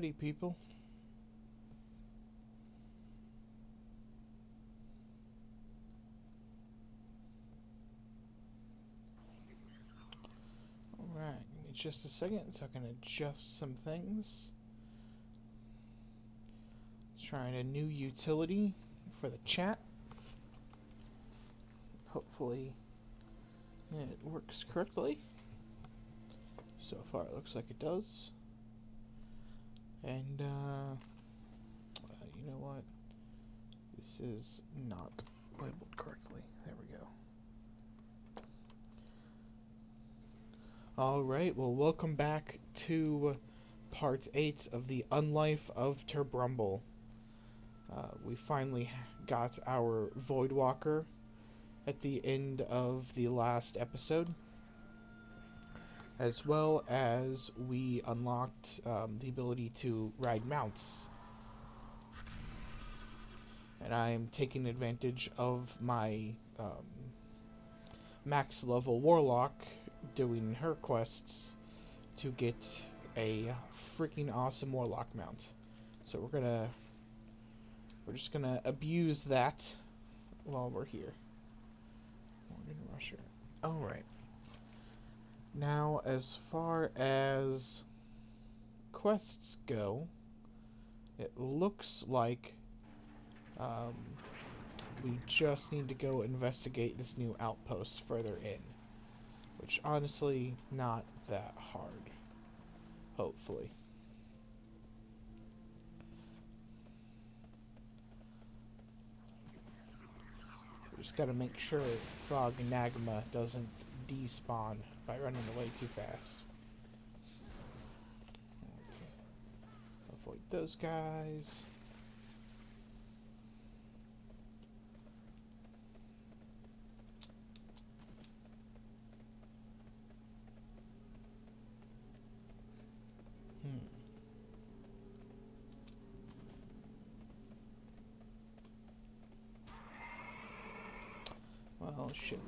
Alrighty, people. Alright, give me just a second so I can adjust some things. Trying a new utility for the chat. Hopefully it works correctly. So far it looks like it does. And you know what? This is not labeled correctly. There we go. Alright, well, welcome back to part 8 of the Unlife of Turbrumble. We finally got our Voidwalker at the end of the last episode, as well as we unlocked the ability to ride mounts. And I'm taking advantage of my max level Warlock doing her quests to get a freaking awesome Warlock mount. So we're just gonna abuse that while we're here. Morgan Rusher. Alright. Now, as far as quests go, it looks like we just need to go investigate this new outpost further in. Which, honestly, not that hard. Hopefully. We just gotta make sure Frog Nagma doesn't despawn by running away too fast. Okay. Avoid those guys. Well, shit.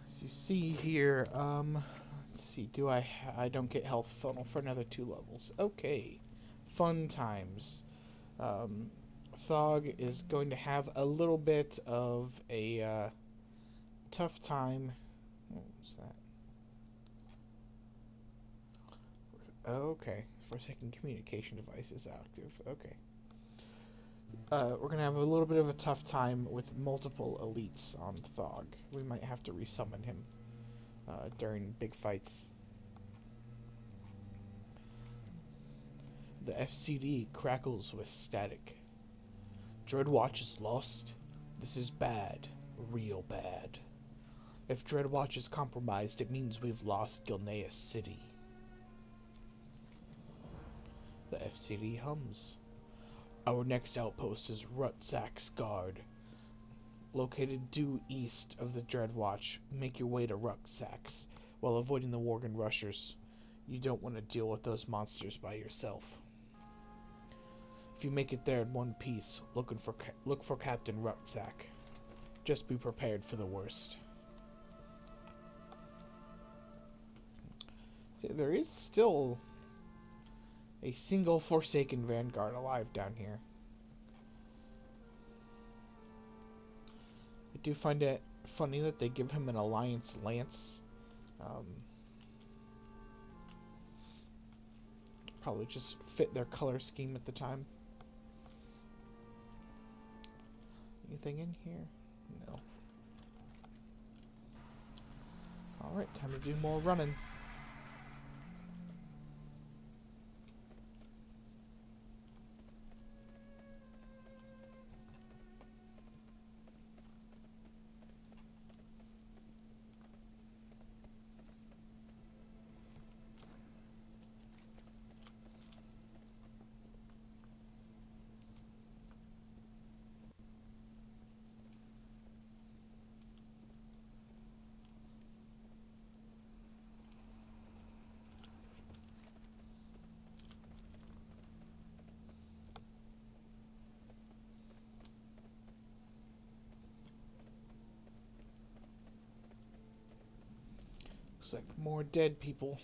As you see here, let's see, I don't get health funnel for another 2 levels. Okay. Fun times. Thog is going to have a little bit of a tough time. What was that? Okay. For a second, communication device is active. Okay. We're going to have a little bit of a tough time with multiple elites on Thog. We might have to resummon him during big fights. The FCD crackles with static. Dreadwatch is lost? This is bad. Real bad. If Dreadwatch is compromised, it means we've lost Gilneas City. The FCD hums. Our next outpost is Rucksack's Guard. Located due east of the Dreadwatch, make your way to Rucksack's while avoiding the Worgen Rushers. You don't want to deal with those monsters by yourself. If you make it there in one piece, look for Captain Rucksack. Just be prepared for the worst. See, there is still a single Forsaken Vanguard alive down here. I do find it funny that they give him an Alliance Lance. Probably just fit their color scheme at the time. Anything in here? No. Alright, time to do more running. Looks like more dead people.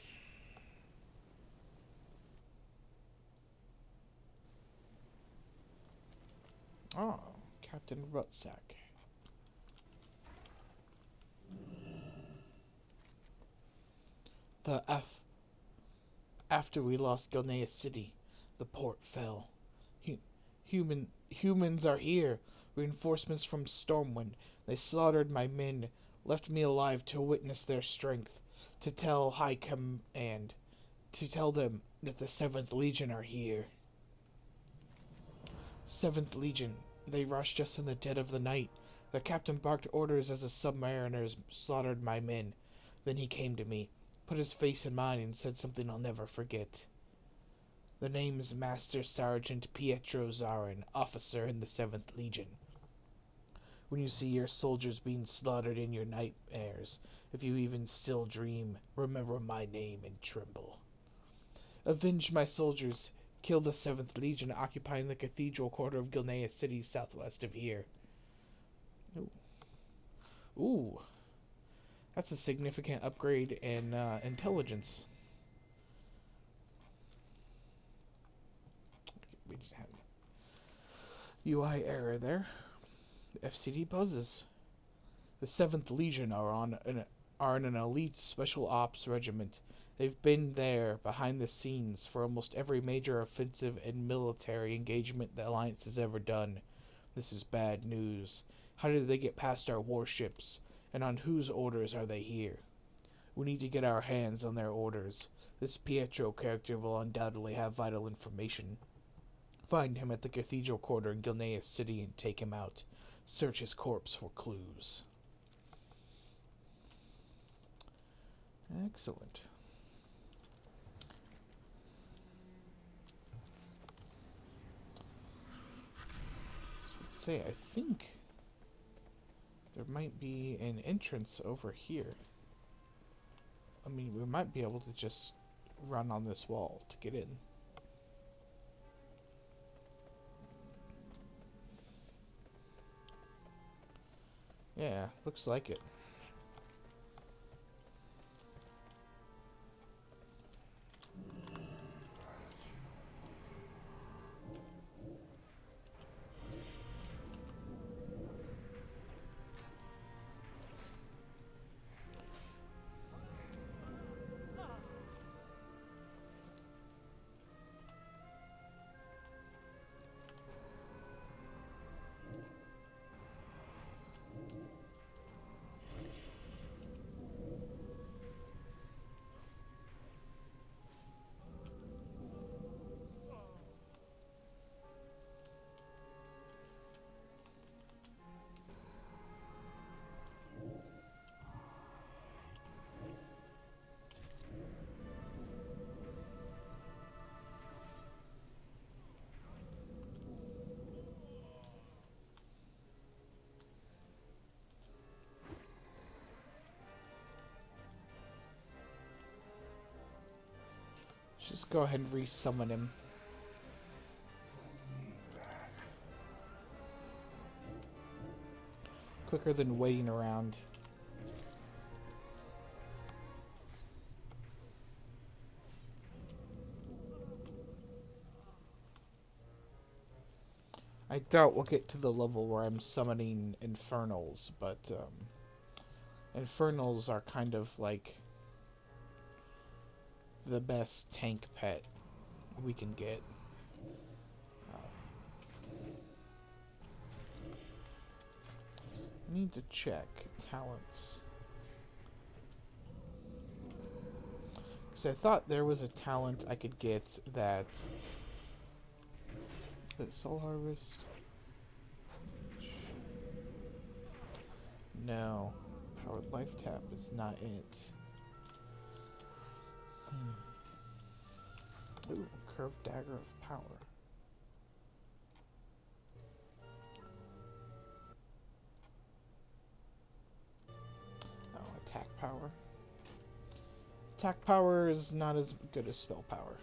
Oh, Captain Rutsack. After we lost Gilneas City, the port fell. Hu- humans are here. Reinforcements from Stormwind. They slaughtered my men, left me alive to witness their strength, to tell High Command, to tell them that the 7th Legion are here. 7th Legion. They rushed us in the dead of the night. The captain barked orders as the submariners slaughtered my men. Then he came to me, put his face in mine, and said something I'll never forget. The name is Master Sergeant Pietro Zarin, officer in the 7th Legion. When you see your soldiers being slaughtered in your nightmares, if you even still dream, remember my name and tremble. Avenge my soldiers. Kill the 7th Legion occupying the cathedral quarter of Gilneas City southwest of here. Ooh. Ooh. That's a significant upgrade in intelligence. We just had UI error there. The FCD buzzes. The 7th Legion are in an elite special ops regiment. They've been there, behind the scenes, for almost every major offensive and military engagement the Alliance has ever done. This is bad news. How did they get past our warships? And on whose orders are they here? We need to get our hands on their orders. This Pietro character will undoubtedly have vital information. Find him at the cathedral quarter in Gilneas City and take him out. Search his corpse for clues. Excellent. I think there might be an entrance over here. I mean, we might be able to just run on this wall to get in. Yeah, looks like it. Just go ahead and resummon him. Quicker than waiting around. I doubt we'll get to the level where I'm summoning Infernals, but Infernals are kind of like the best tank pet we can get. I need to check talents. Because I thought there was a talent I could get that... Soul Harvest? No. Powered Life Tap is not it. Ooh, Curved Dagger of Power. Oh, Attack Power. Attack Power is not as good as Spell Power.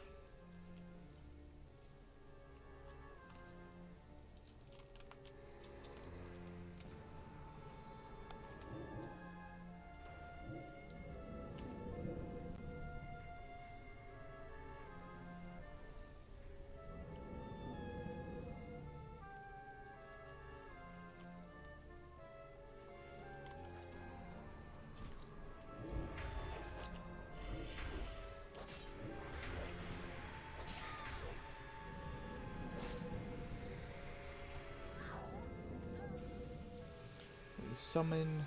summon.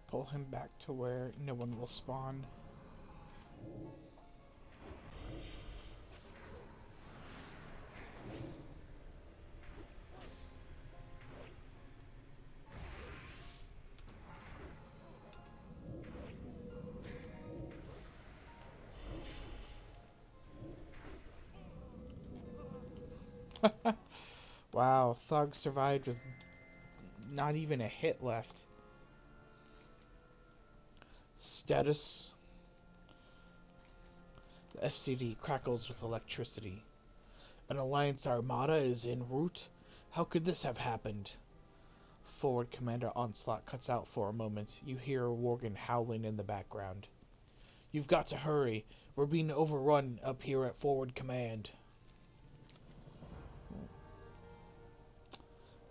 Pull him back to where no one will spawn. Wow, Thug survived with not even a hit left. Status. The FCD crackles with electricity. An Alliance armada is en route? How could this have happened? Forward Commander Onslaught cuts out for a moment. You hear Worgen howling in the background. You've got to hurry. We're being overrun up here at Forward Command.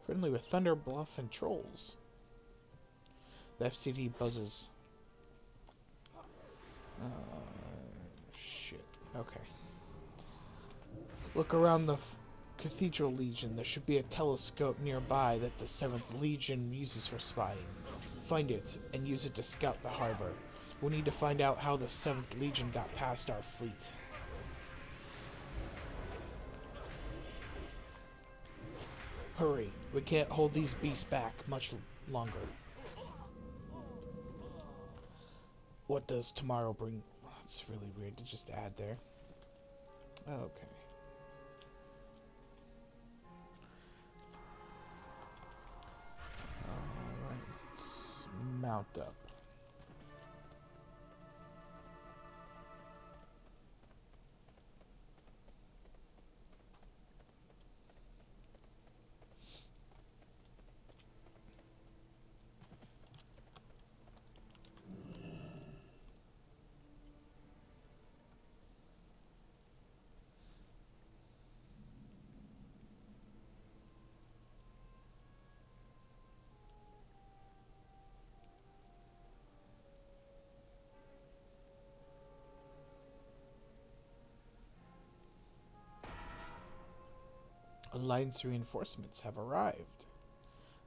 Friendly with Thunder Bluff and Trolls. The FCD buzzes. Shit. Okay. Look around the Cathedral Legion. There should be a telescope nearby that the 7th Legion uses for spying. Find it, and use it to scout the harbor. We need to find out how the 7th Legion got past our fleet. Hurry, we can't hold these beasts back much longer. What does tomorrow bring? Oh, it's really weird to just add there. Okay. Alright, let's mount up. Alliance reinforcements have arrived.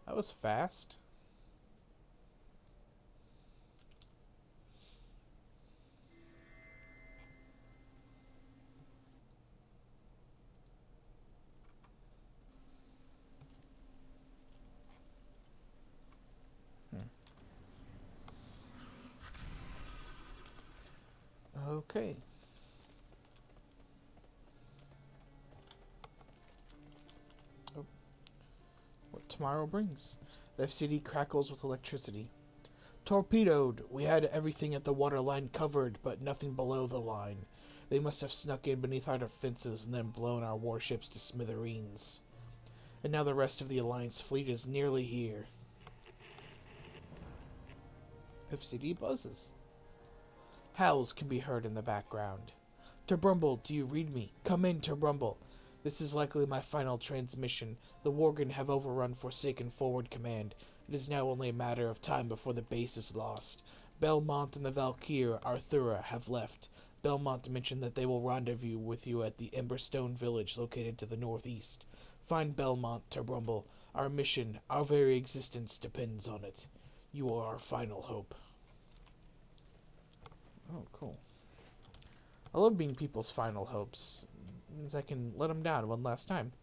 That was fast. Okay. Oh. What tomorrow brings. The FCD crackles with electricity. Torpedoed! We had everything at the waterline covered, but nothing below the line. They must have snuck in beneath our defenses and then blown our warships to smithereens. And now the rest of the Alliance fleet is nearly here. FCD buzzes. Howls can be heard in the background. Turbrumble, do you read me? Come in, Turbrumble. This is likely my final transmission. The Worgen have overrun Forsaken Forward Command. It is now only a matter of time before the base is lost. Belmont and the Valkyr, Arthura, have left. Belmont mentioned that they will rendezvous with you at the Emberstone village located to the northeast. Find Belmont, Turbrumble. Our mission, our very existence depends on it. You are our final hope. Oh, cool. I love being people's final hopes. It means I can let them down one last time.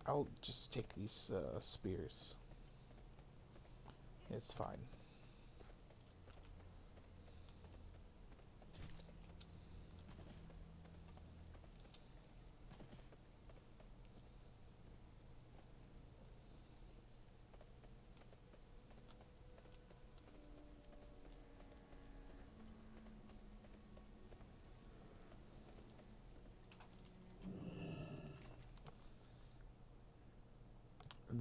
I'll just take these spears. It's fine.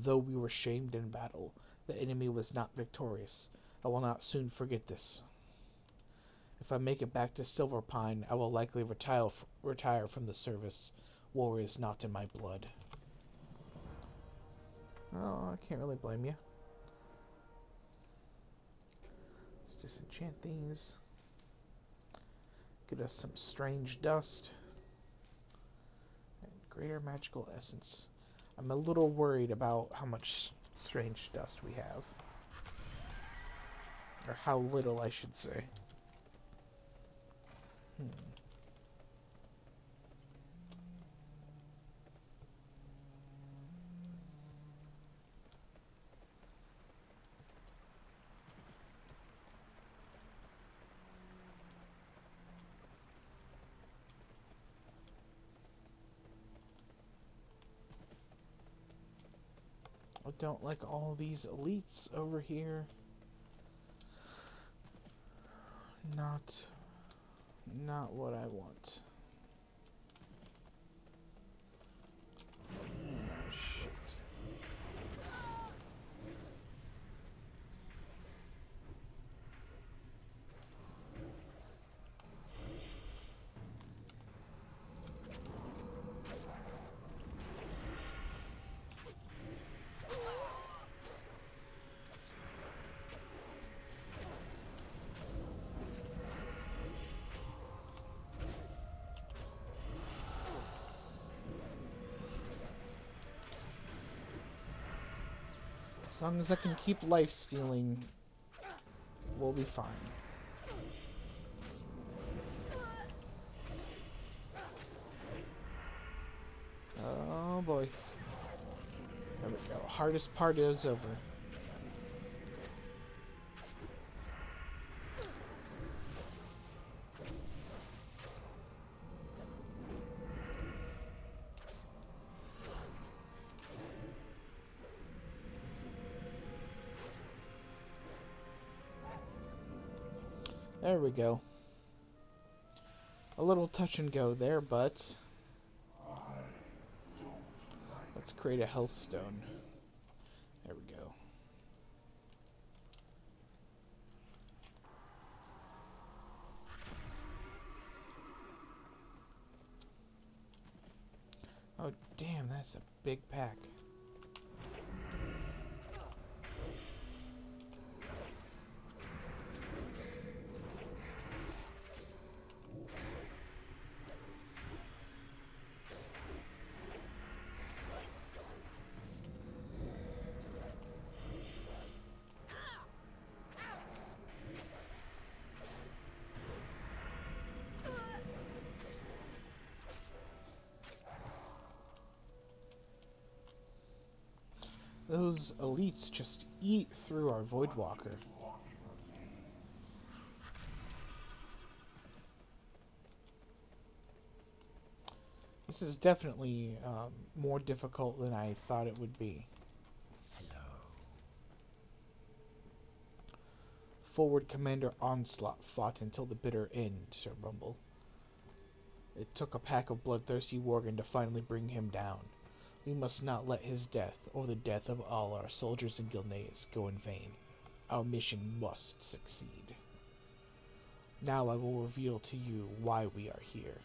Though we were shamed in battle, the enemy was not victorious. I will not soon forget this. If I make it back to Silverpine, I will likely retire from the service. War is not in my blood. Oh, I can't really blame you. Let's disenchant these. Get us some strange dust. And greater magical essence. I'm a little worried about how much strange dust we have. Or how little, I should say. I don't like all these elites over here. Not what I want. Oh, shit. As long as I can keep life stealing, we'll be fine. Oh boy. There we go. Hardest part is over. There we go. A little touch and go there, but let's create a health stone. There we go. Oh damn, that's a big pack. Those elites just eat through our Voidwalker. This is definitely more difficult than I thought it would be. Hello. Forward Commander Onslaught fought until the bitter end, Turbrumble. It took a pack of bloodthirsty worgen to finally bring him down. We must not let his death, or the death of all our soldiers in Gilneas, go in vain. Our mission must succeed. Now I will reveal to you why we are here.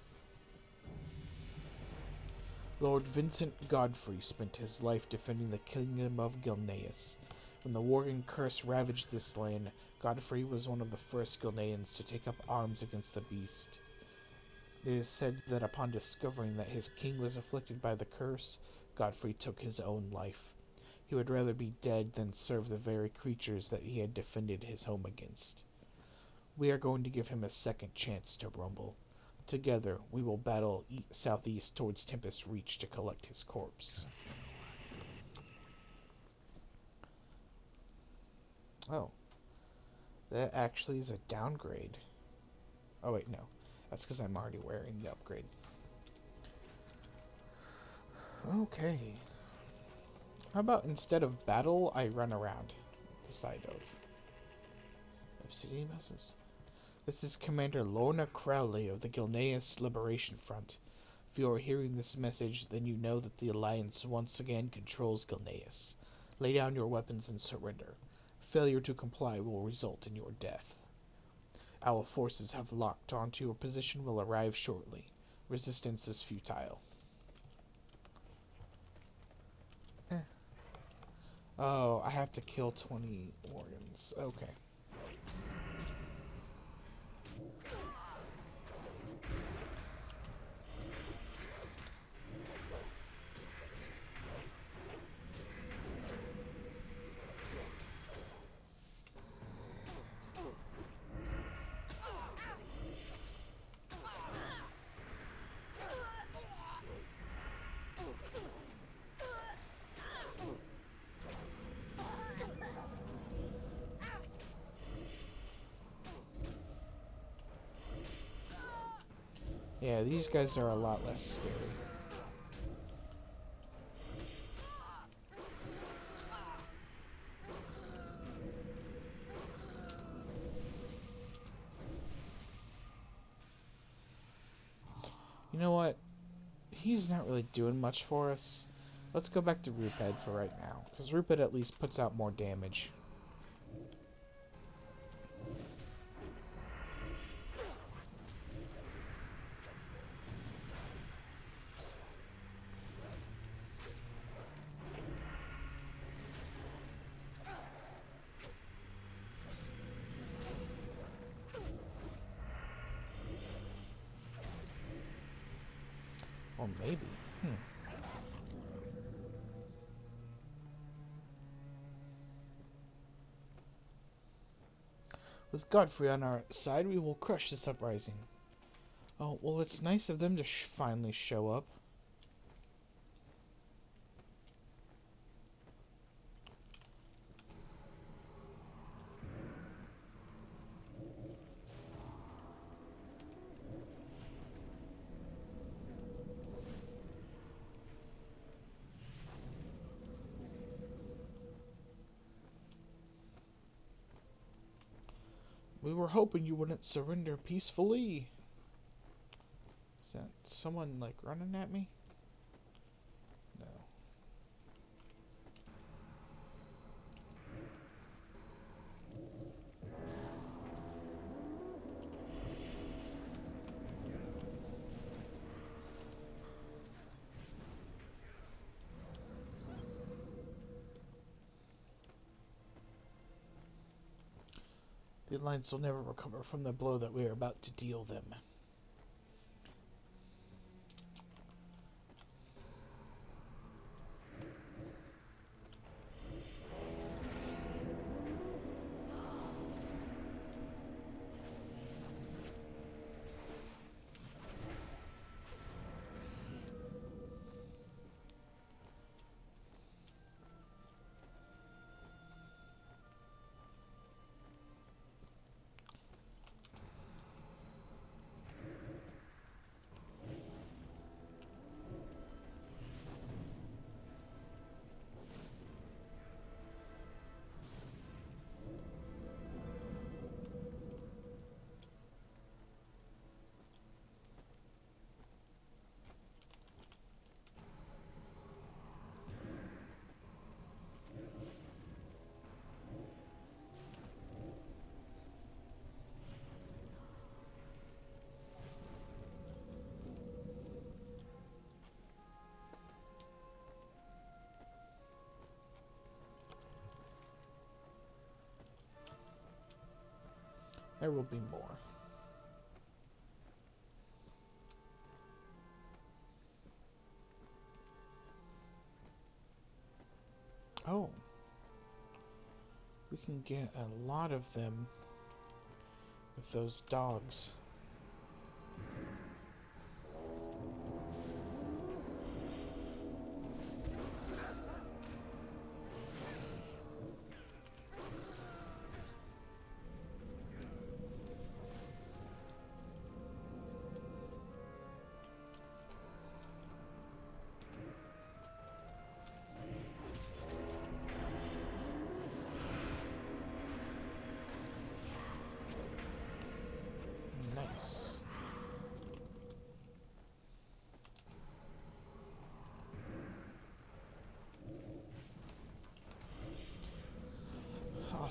Lord Vincent Godfrey spent his life defending the kingdom of Gilneas. When the worgen curse ravaged this land, Godfrey was one of the first Gilneans to take up arms against the beast. It is said that upon discovering that his king was afflicted by the curse, Godfrey took his own life. He would rather be dead than serve the very creatures that he had defended his home against. We are going to give him a second chance to rumble. Together, we will battle southeast towards Tempest Reach to collect his corpse. Oh. That actually is a downgrade. Oh wait, no. That's because I'm already wearing the upgrade. Okay. How about instead of battle, I run around the side of city messes? This is Commander Lorna Crowley of the Gilneas Liberation Front. If you are hearing this message, then you know that the Alliance once again controls Gilneas. Lay down your weapons and surrender. Failure to comply will result in your death. Our forces have locked onto your position will arrive shortly. Resistance is futile. Oh, I have to kill 20 organs. Okay. Yeah, these guys are a lot less scary. You know what? He's not really doing much for us. Let's go back to Ruped for right now, because Ruped at least puts out more damage. Or maybe. With Godfrey on our side, we will crush this uprising. Oh, well, it's nice of them to finally show up. We were hoping you wouldn't surrender peacefully. Is that someone, like, running at me? No. The Alliance will never recover from the blow that we are about to deal them. There will be more. Oh. We can get a lot of them with those dogs.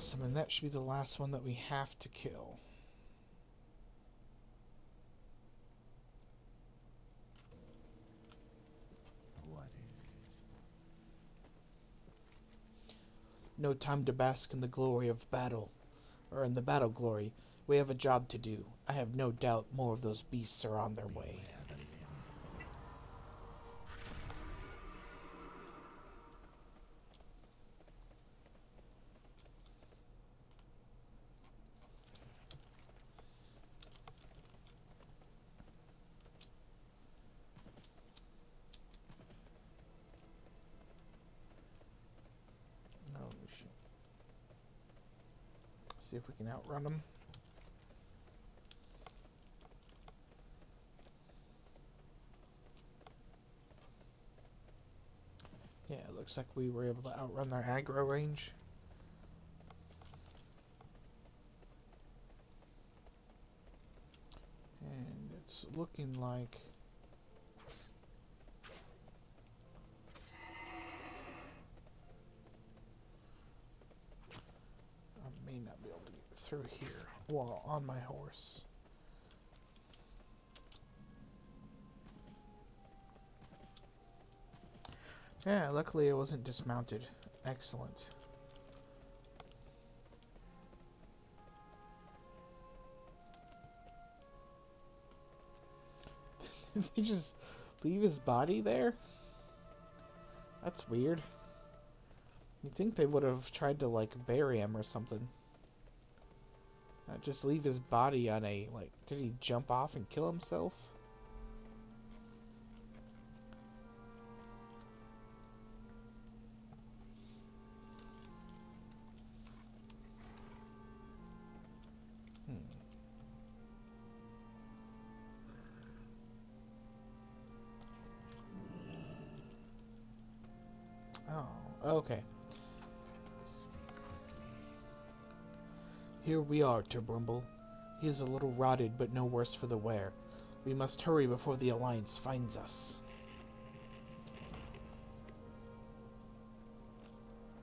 Awesome, and that should be the last one that we have to kill. What is it? No time to bask in the glory of battle, or in the battle glory. We have a job to do. I have no doubt more of those beasts are on their way. Oh, shit. See if we can outrun them. Yeah, it looks like we were able to outrun their aggro range. And it's looking like... I may not be able to get through here while on my horse. Yeah, luckily I wasn't dismounted. Excellent. Did he just leave his body there? That's weird. You'd think they would have tried to, like, bury him or something. Not just leave his body on a, like, did he jump off and kill himself? Oh, okay. Here we are, Turbrumble. He is a little rotted, but no worse for the wear. We must hurry before the Alliance finds us.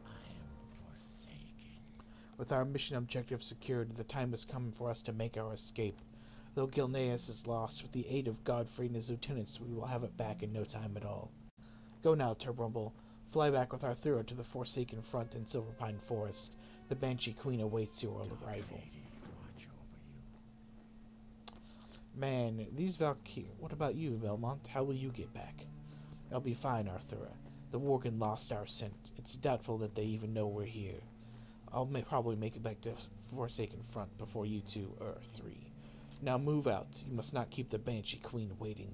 I am forsaken. With our mission objective secured, the time has come for us to make our escape. Though Gilneas is lost, with the aid of Godfrey and his lieutenants, we will have it back in no time at all. Go now, Turbrumble. Fly back with Arthura to the Forsaken Front in Silverpine Forest. The Banshee Queen awaits your arrival. Man, these Valkyries... What about you, Belmont? How will you get back? I'll be fine, Arthura. The Worgen lost our scent. It's doubtful that they even know we're here. I'll probably make it back to Forsaken Front before you two are three. Now move out. You must not keep the Banshee Queen waiting.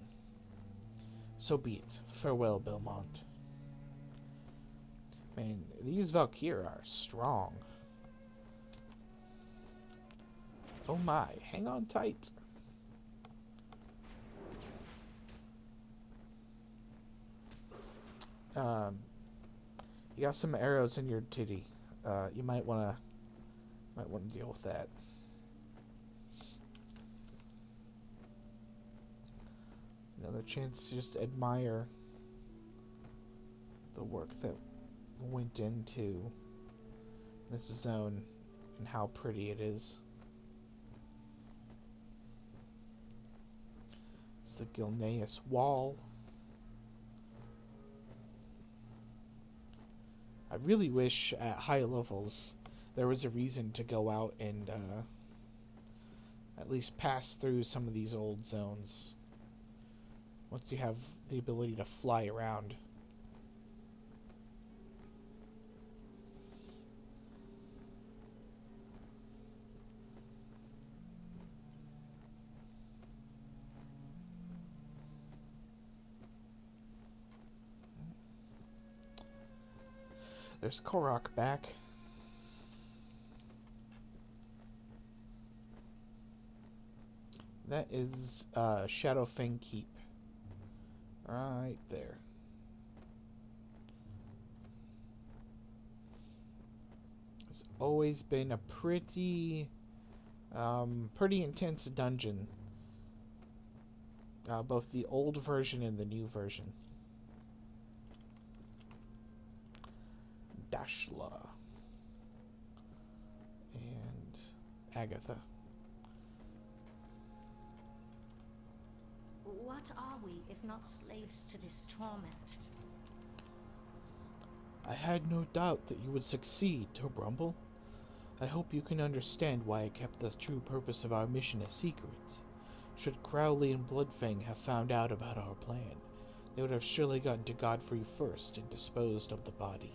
So be it. Farewell, Belmont. Man, these Valkyrie are strong. Oh my, hang on tight. You got some arrows in your titty. You might wanna deal with that. Another chance to just admire the work that went into this zone and how pretty it is. It's the Gilneas wall. I really wish at high levels there was a reason to go out and at least pass through some of these old zones. Once you have the ability to fly around. There's Korok back. That is Shadowfang Keep. Right there. It's always been a pretty intense dungeon. Both the old version and the new version. Dashla. Agatha. What are we if not slaves to this torment? I had no doubt that you would succeed, Turbrumble. I hope you can understand why I kept the true purpose of our mission a secret. Should Crowley and Bloodfang have found out about our plan, they would have surely gotten to Godfrey first and disposed of the body.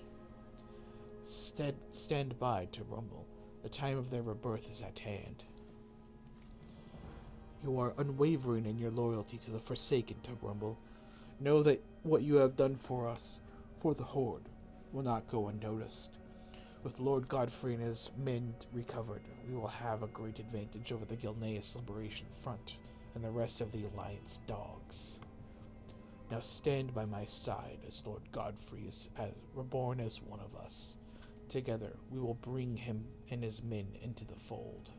Stand by, Turbrumble. The time of their rebirth is at hand. You are unwavering in your loyalty to the Forsaken, Turbrumble. Know that what you have done for us, for the Horde, will not go unnoticed. With Lord Godfrey and his men recovered, we will have a great advantage over the Gilneas Liberation Front and the rest of the Alliance dogs. Now stand by my side as Lord Godfrey is reborn as one of us. Together, we will bring him and his men into the fold.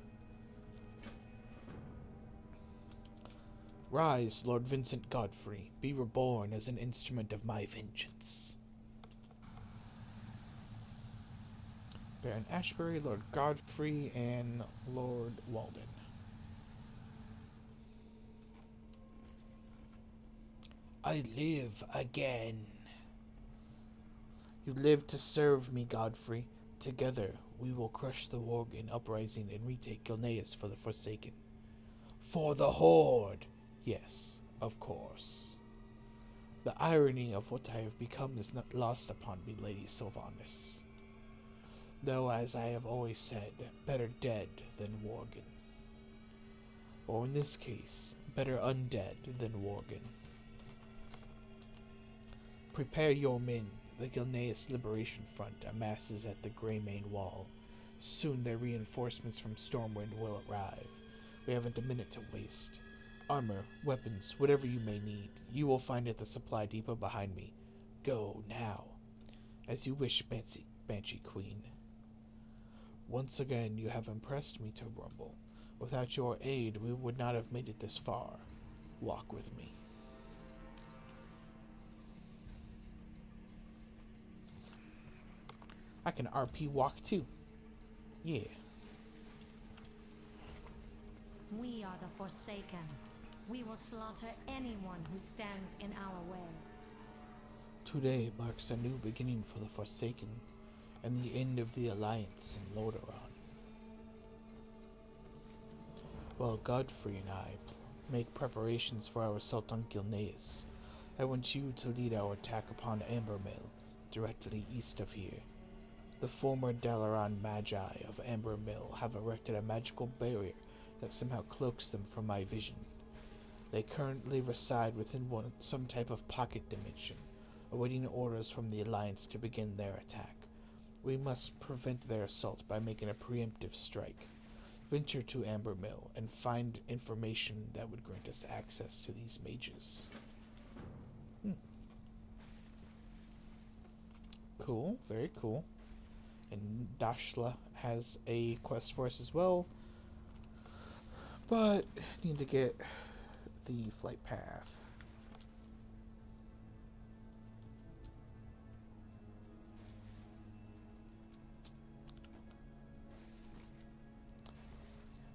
Rise, Lord Vincent Godfrey, be reborn as an instrument of my vengeance. Baron Ashbury, Lord Godfrey, and Lord Walden. I live again. You live to serve me, Godfrey. Together, we will crush the Worgen uprising and retake Gilneas for the Forsaken. For the Horde! Yes, of course. The irony of what I have become is not lost upon me, Lady Sylvanas. Though, as I have always said, better dead than Worgen. Or in this case, better undead than Worgen. Prepare your men. The Gilneas Liberation Front amasses at the Greymane Wall. Soon their reinforcements from Stormwind will arrive. We haven't a minute to waste. Armor, weapons, whatever you may need, you will find at the supply depot behind me. Go, now. As you wish, Banshee Queen. Once again, you have impressed me, Turbrumble. Without your aid, we would not have made it this far. Walk with me. I can RP walk too. Yeah. We are the Forsaken. We will slaughter anyone who stands in our way. Today marks a new beginning for the Forsaken, and the end of the Alliance in Lordaeron. While Godfrey and I make preparations for our assault on Gilneas, I want you to lead our attack upon Ambermill, directly east of here. The former Dalaran Magi of Ambermill have erected a magical barrier that somehow cloaks them from my vision. They currently reside within some type of pocket dimension, awaiting orders from the Alliance to begin their attack. We must prevent their assault by making a preemptive strike. Venture to Ambermill and find information that would grant us access to these mages. Cool, very cool. And Dashla has a quest for us as well, but need to get the flight path.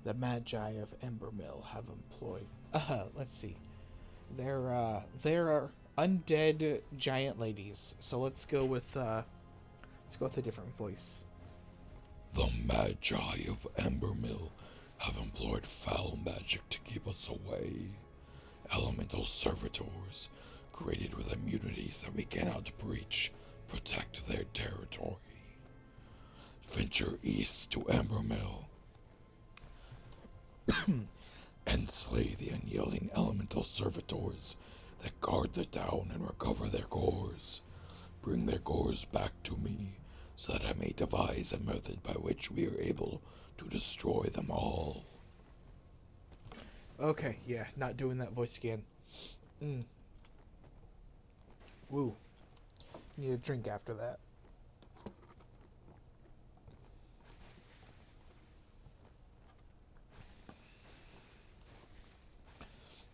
The Magi of Ambermill have employed. Let's see. They're undead giant ladies. So let's go with a different voice. The Magi of Ambermill have employed foul magic to keep us away. Elemental servitors, created with immunities that we cannot breach, protect their territory. Venture east to Ambermill and slay the unyielding elemental servitors that guard the town and recover their cores. Bring their cores back to me, so that I may devise a method by which we are able to destroy them all. Okay, yeah, not doing that voice again. Woo. Need a drink after that.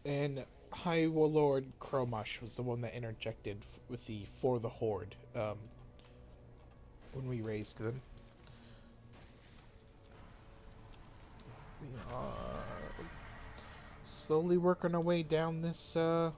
And High Warlord Cromush was the one that interjected with the For the Horde, when we raised them. We are slowly working our way down this zone.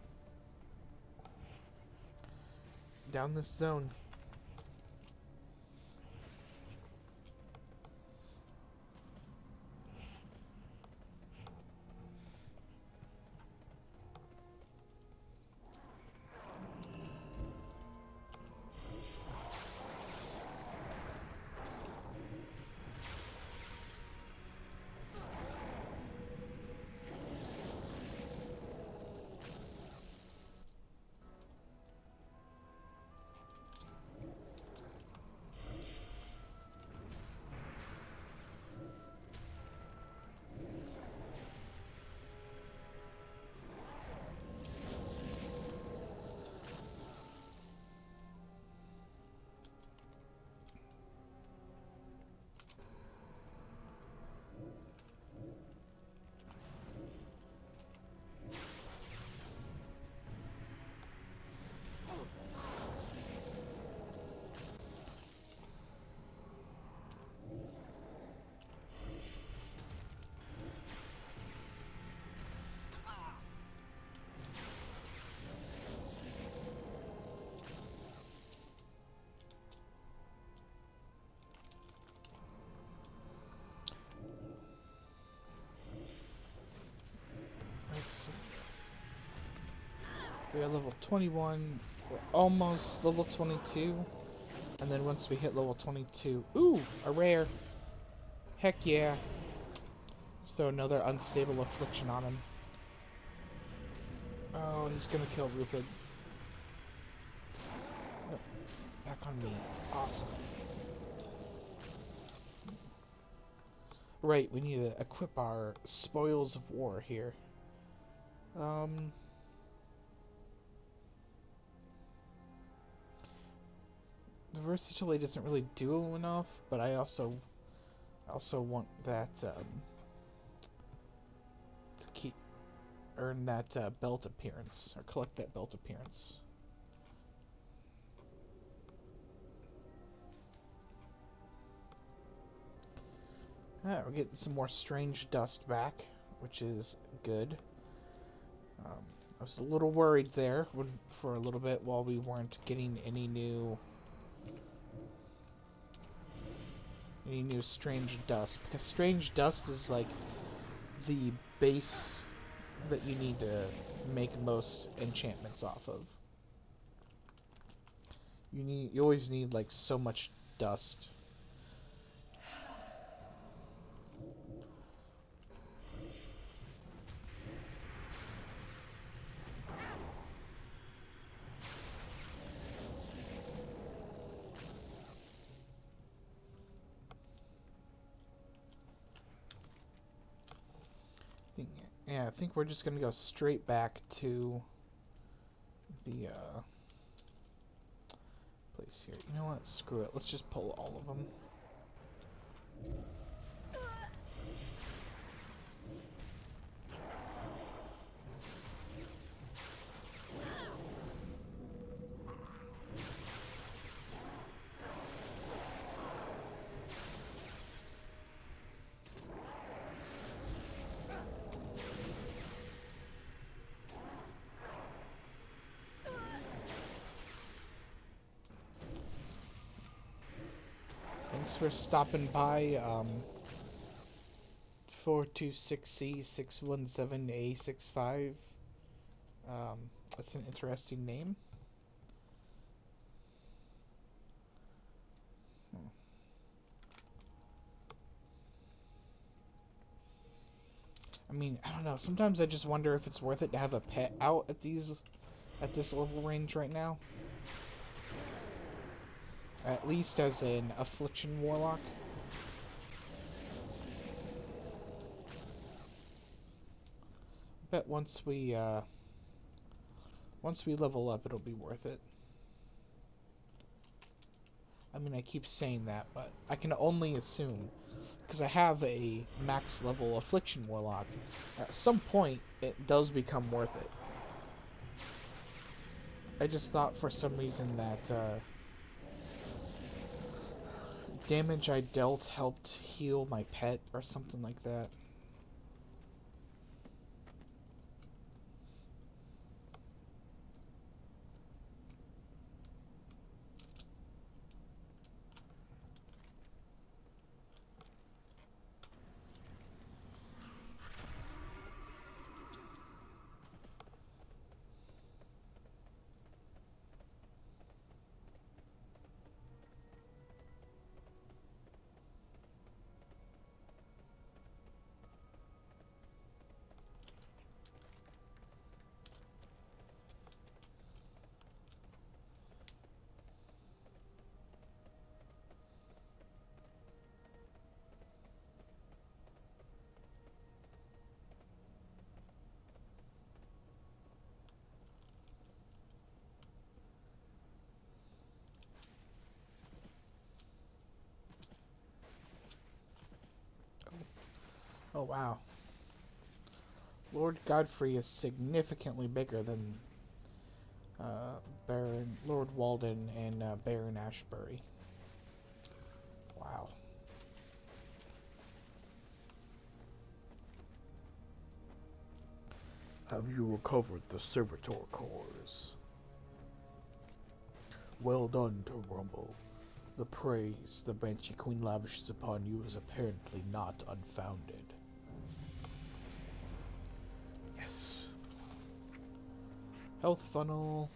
We are level 21, we're almost level 22, and then once we hit level 22, ooh, a rare, heck yeah, let's throw another unstable affliction on him. Oh, he's gonna kill Rupid. No, back on me, awesome. Right, we need to equip our Spoils of War here. The versatility doesn't really do enough, but I also want that to earn that belt appearance, or collect that belt appearance. Alright, we're getting some more strange dust back, which is good. I was a little worried there for a little bit while we weren't getting any new strange dust, because strange dust is like the base that you need to make most enchantments off of. You always need like so much dust. Yeah, I think we're just gonna go straight back to the place here. You know what? Screw it. Let's just pull all of them. Thanks for stopping by, 426C617A65. That's an interesting name. I mean, I don't know. Sometimes I just wonder if it's worth it to have a pet out at this level range right now. At least as an Affliction Warlock. Bet once we level up, it'll be worth it. I mean, I keep saying that, but I can only assume, because I have a max level Affliction Warlock. At some point, it does become worth it. I just thought for some reason that damage I dealt helped heal my pet or something like that. Oh wow. Lord Godfrey is significantly bigger than Baron Lord Walden and Baron Ashbury. Wow. Have you recovered the servitor cores? Well done, Turbrumble. The praise the Banshee Queen lavishes upon you is apparently not unfounded. Yes. Health funnel.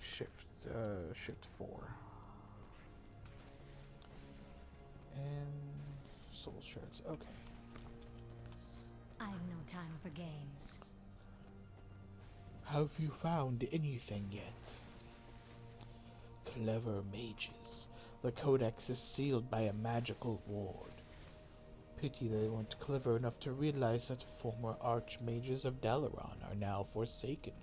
Shift 4. And soul shards. Okay. I have no time for games. Have you found anything yet? Clever mages. The codex is sealed by a magical ward. Pity they weren't clever enough to realize that former archmages of Dalaran are now forsaken.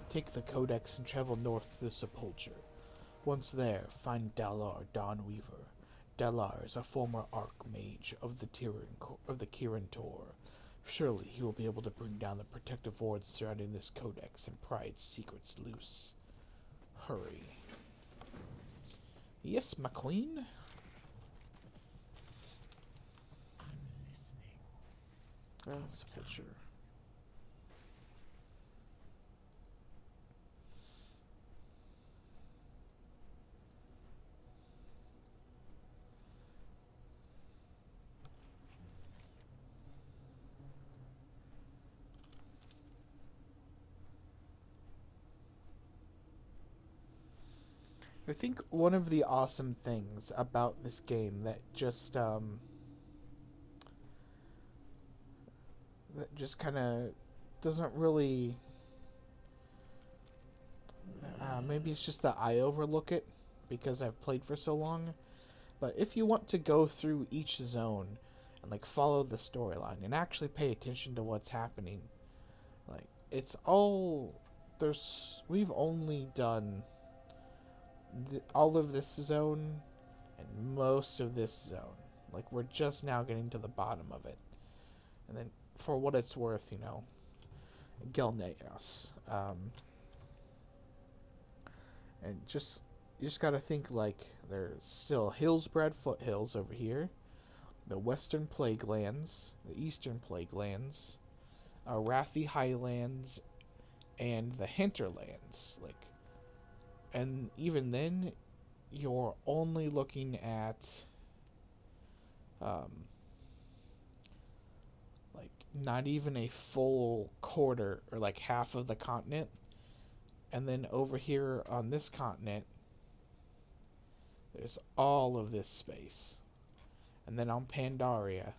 Take the codex and travel north to the sepulchre. Once there, find Dalar Dawnweaver. Dalar is a former archmage of the Kirin Tor. Surely he will be able to bring down the protective wards surrounding this codex and pry its secrets loose. Hurry. Yes, my queen? I'm listening. Sepulchre. I think one of the awesome things about this game that just kind of doesn't really maybe it's just that I overlook it because I've played for so long, but if you want to go through each zone and like follow the storyline and actually pay attention to what's happening, like it's all we've only done all of this zone and most of this zone. Like, we're just now getting to the bottom of it. And then, for what it's worth, Gilneas. And you just gotta think, like, there's still Hillsbrad foothills over here, the Western Plaguelands, the Eastern Plaguelands, Arathi Highlands, and the Hinterlands. Like, and even then, you're only looking at like not even a full quarter or like half of the continent. And then over here on this continent, there's all of this space. And then on Pandaria,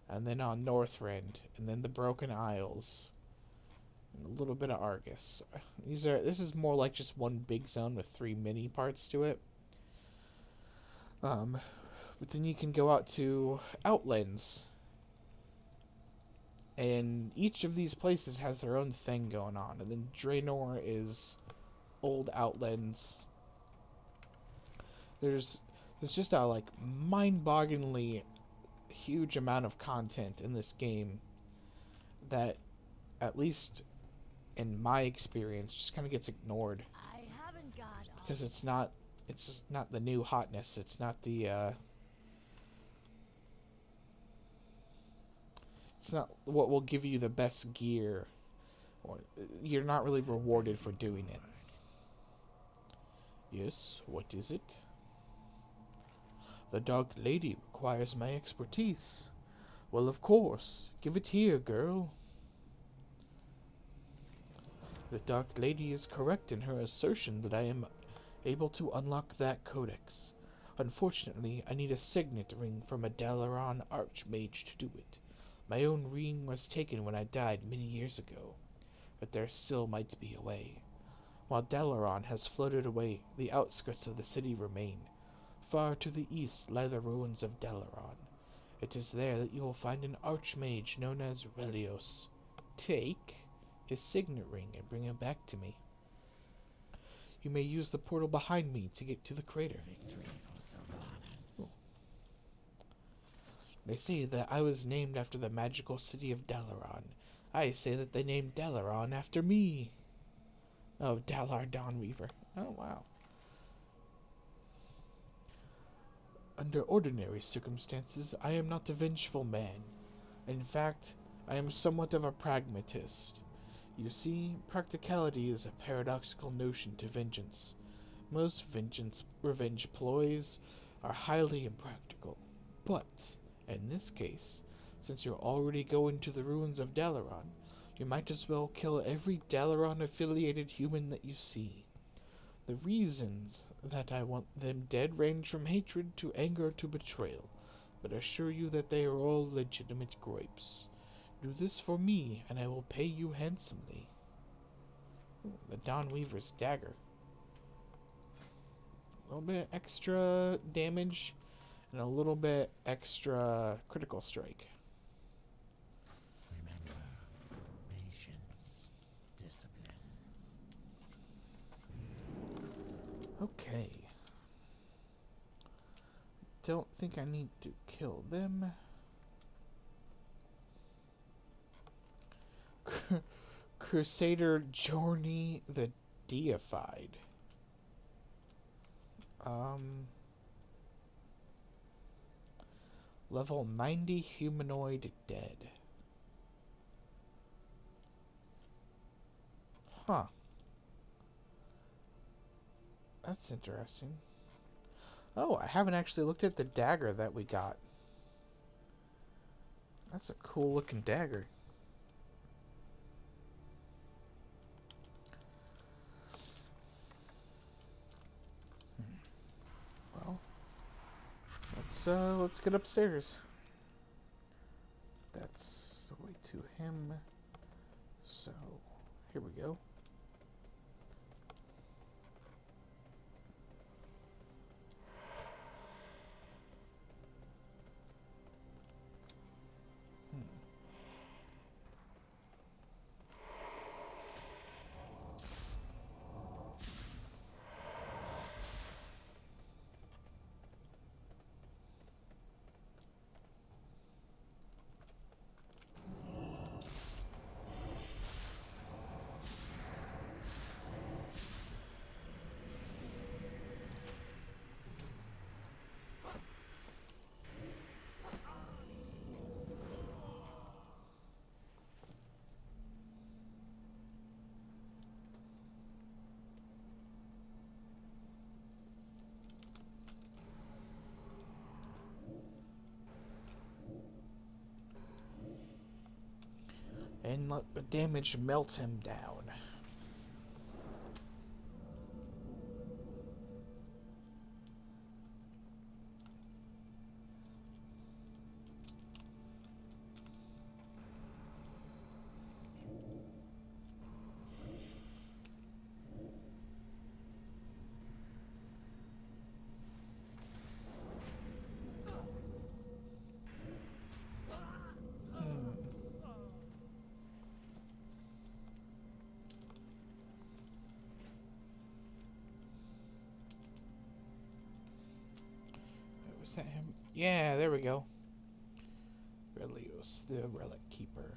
and then on Northrend, and then the Broken Isles, and a little bit of Argus. This is more like just one big zone with 3 mini parts to it. But then you can go out to Outlands, and each of these places has their own thing going on. And then Draenor is old Outlands. There's just a like mind-bogglingly huge amount of content in this game that, at least in my experience, just kind of gets ignored because it's not the new hotness. It's not it's not what will give you the best gear, or you're not really rewarded for doing it. Yes, what is it? The Dark Lady requires my expertise. Well, of course. Give it here, girl. The Dark Lady is correct in her assertion that I am able to unlock that codex. Unfortunately, I need a signet ring from a Dalaran archmage to do it. My own ring was taken when I died many years ago, but there still might be a way. While Dalaran has floated away, the outskirts of the city remain. Far to the east lie the ruins of Dalaran. It is there that you will find an archmage known as Relios. Take his signet ring and bring him back to me. You may use the portal behind me to get to the crater. Victory for Sylvanas. Oh. They say that I was named after the magical city of Dalaran. I say that they named Dalaran after me. Oh, Dalar Dawnweaver. Oh, wow. Under ordinary circumstances, I am not a vengeful man. In fact, I am somewhat of a pragmatist. You see, practicality is a paradoxical notion to vengeance. Most revenge ploys are highly impractical. But, in this case, since you're already going to the ruins of Dalaran, you might as well kill every Dalaran-affiliated human that you see. The reasons that I want them dead range from hatred to anger to betrayal, but assure you that they are all legitimate gripes. Do this for me, and I will pay you handsomely. Ooh, the Dawnweaver's dagger. A little bit extra damage, and a little bit extra critical strike. Remember, patience, discipline. Okay. Don't think I need to kill them. Crusader Journey the Deified. Level 90 humanoid dead. Huh. That's interesting. Oh, I haven't actually looked at the dagger that we got. That's a cool looking dagger. Well, let's get upstairs. That's the way to him. So, here we go. And let the damage melt him down. Was that him? Yeah, there we go. Relios, the Relic Keeper.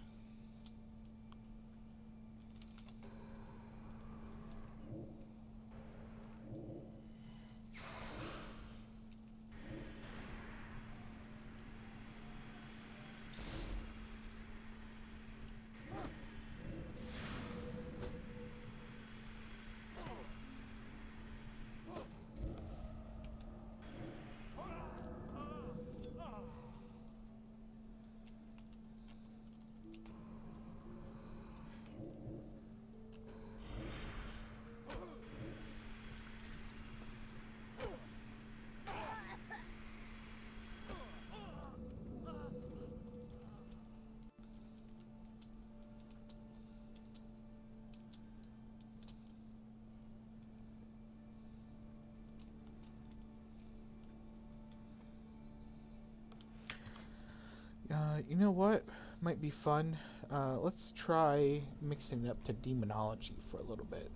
You know what? Might be fun. Let's try mixing it up to demonology for a little bit.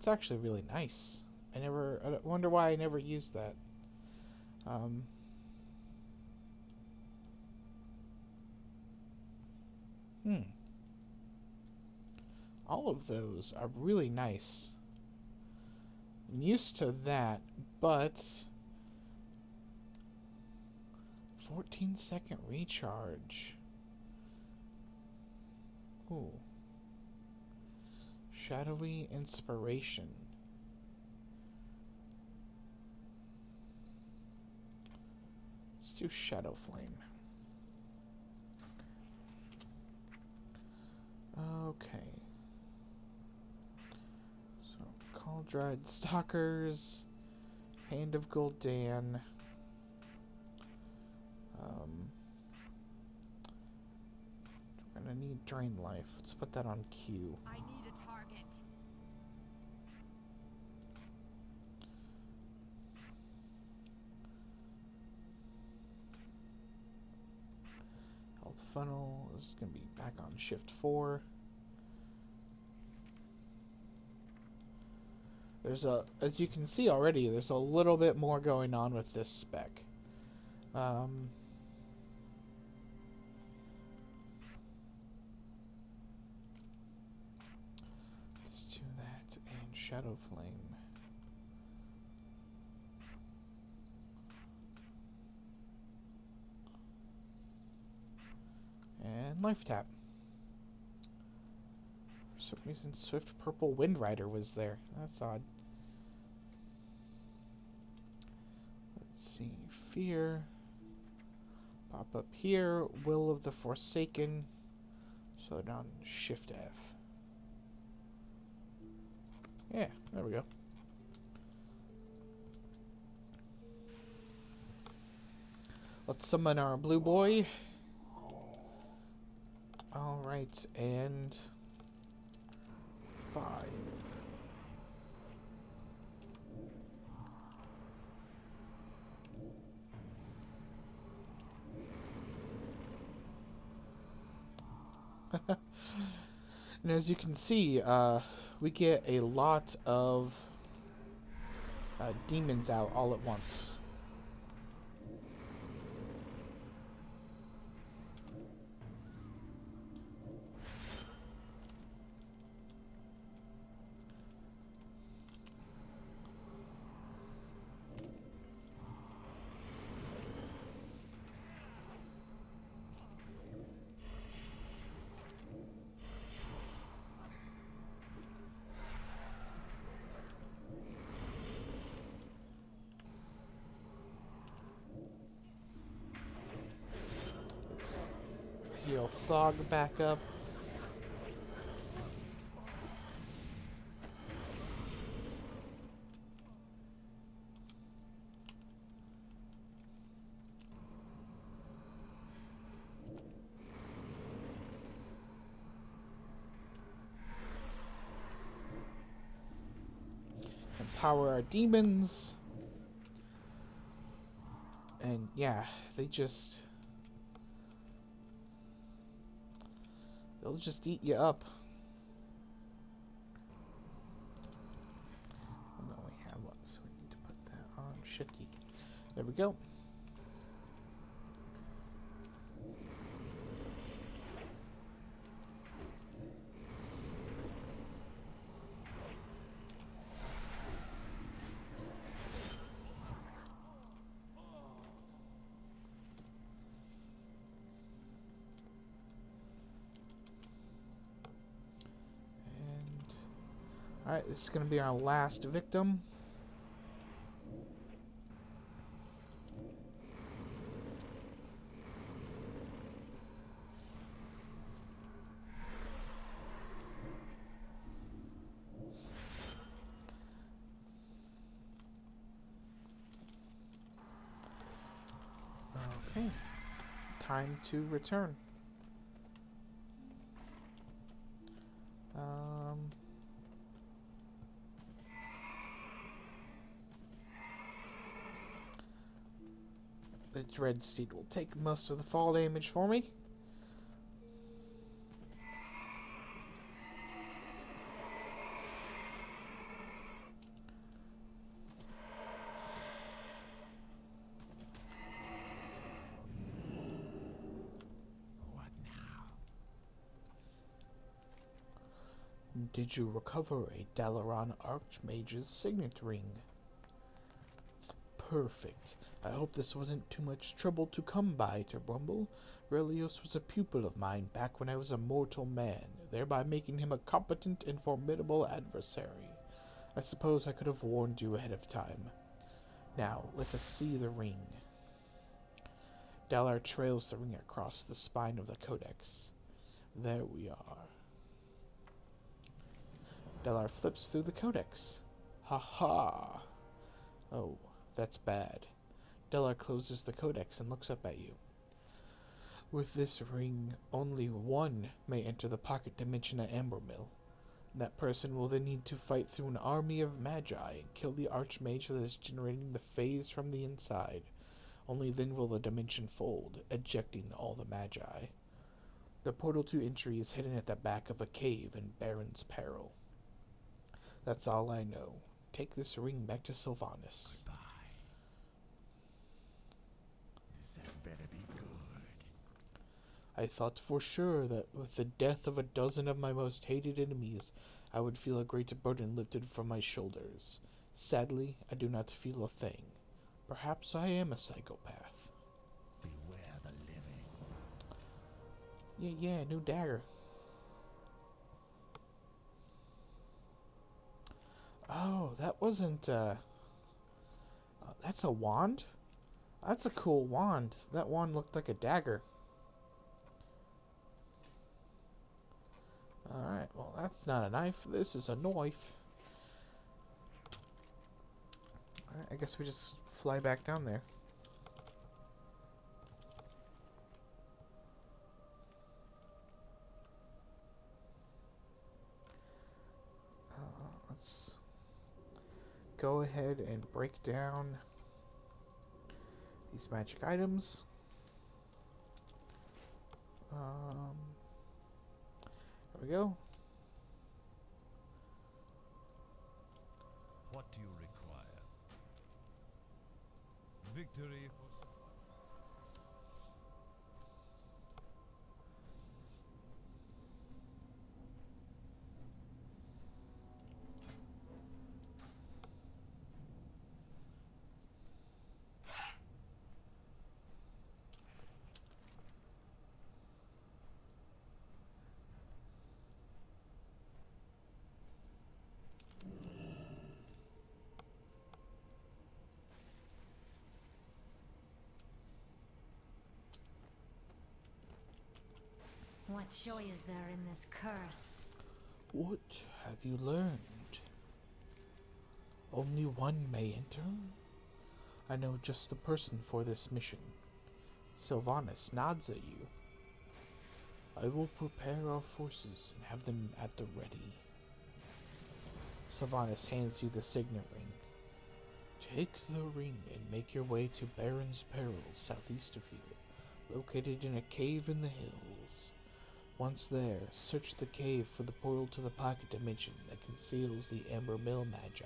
That's actually really nice. I wonder why I never used that. Hmm. All of those are really nice. I'm used to that, but 14-second recharge. Ooh. Shadowy Inspiration. Let's do Shadow Flame. Okay. So, Cauldron Stalkers, Hand of Gul'dan. We're gonna need Drain Life. Let's put that on Q. I need a target. Health Funnel is gonna be back on Shift 4. As you can see already, there's a little bit more going on with this spec. Let's do that and Shadow Flame. And Life Tap. For some reason, Swift Purple Wind Rider was there. That's odd. Let's see. Fear. Pop up here. Will of the Forsaken. Slow down Shift F. Yeah, there we go. Let's summon our blue boy. Alright, and 5. And as you can see, we get a lot of demons out all at once. Heal Thog back up. Empower our demons. And yeah, they'll just eat you up. Oh no, we have one, so we need to put that on Shifty. There we go. Alright, this is going to be our last victim. Okay, time to return. The Dreadsteed will take most of the fall damage for me. Did you recover a Dalaran Archmage's signet ring? Perfect. I hope this wasn't too much trouble to come by, Turbrumble. Relios was a pupil of mine back when I was a mortal man, thereby making him a competent and formidable adversary. I suppose I could have warned you ahead of time. Now, let us see the ring. Dalar trails the ring across the spine of the codex. There we are. Dalar flips through the codex. Ha ha! Oh, that's bad. Dalar closes the codex and looks up at you. With this ring, only one may enter the pocket dimension at Ambermill. That person will then need to fight through an army of magi and kill the archmage that is generating the phase from the inside. Only then will the dimension fold, ejecting all the magi. The portal to entry is hidden at the back of a cave in Baron's Peril. That's all I know. Take this ring back to Sylvanas. Goodbye. This had better be good. I thought for sure that with the death of a dozen of my most hated enemies, I would feel a great burden lifted from my shoulders. Sadly, I do not feel a thing. Perhaps I am a psychopath. Beware the living. Yeah, new dagger. Oh, that wasn't, that's a wand? That's a cool wand. That wand looked like a dagger. Alright, well, that's not a knife. This is a knife. Alright, I guess we just fly back down there. Let's go ahead and break down these magic items. There we go. What do you require? Victory for What joy is there in this curse? What have you learned? Only one may enter? I know just the person for this mission. Sylvanas nods at you. I will prepare our forces and have them at the ready. Sylvanas hands you the signet ring. Take the ring and make your way to Baron's Peril, southeast of here, located in a cave in the hills. Once there, search the cave for the portal to the pocket dimension that conceals the Amber Mill Magi.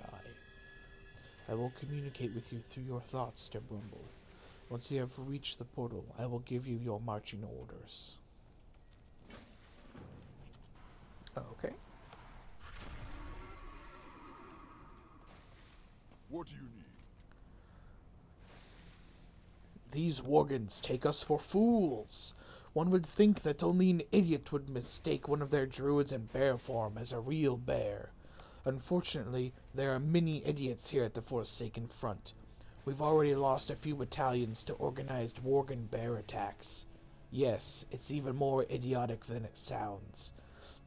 I will communicate with you through your thoughts, Turbrumble. Once you have reached the portal, I will give you your marching orders. Okay. what do you need? These Worgans take us for fools. One would think that only an idiot would mistake one of their druids in bear form as a real bear. Unfortunately, there are many idiots here at the Forsaken Front. We've already lost a few battalions to organized Worgen bear attacks. Yes, it's even more idiotic than it sounds.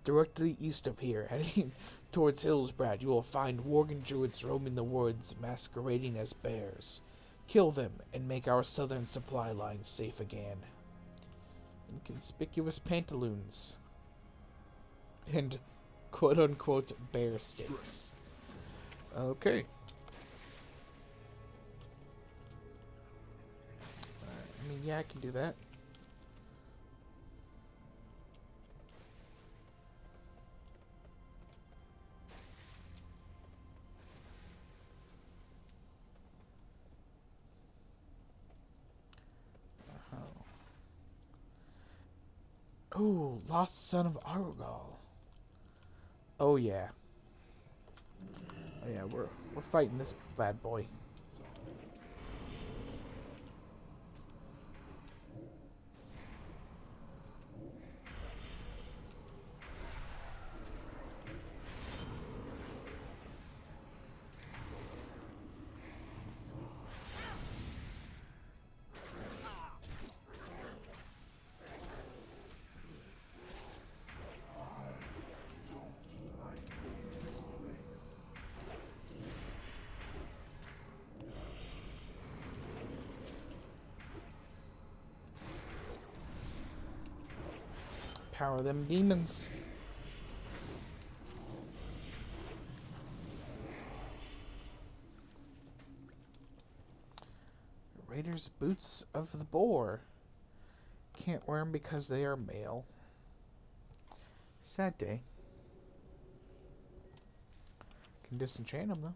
Directly east of here, heading towards Hillsbrad, you will find Worgen druids roaming the woods, masquerading as bears. Kill them, and make our southern supply lines safe again. Inconspicuous pantaloons. And quote-unquote bear sticks. Okay. I mean, yeah, I can do that. Oh, lost son of Arugal. Oh yeah. Oh yeah, we're fighting this bad boy. Power them demons. Raiders' boots of the boar. Can't wear them because they are male. Sad day. Can disenchant them though.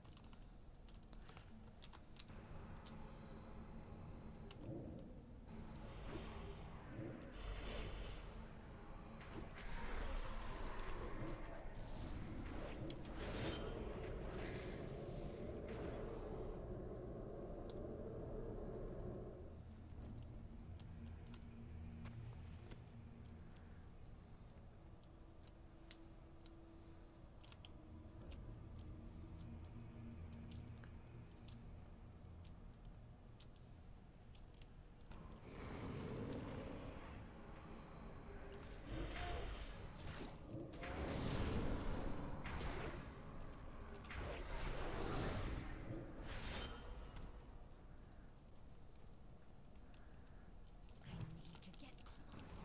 To get closer.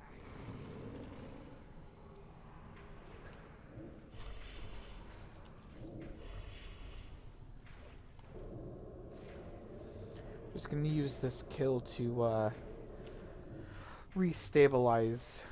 Just gonna use this kill to restabilize.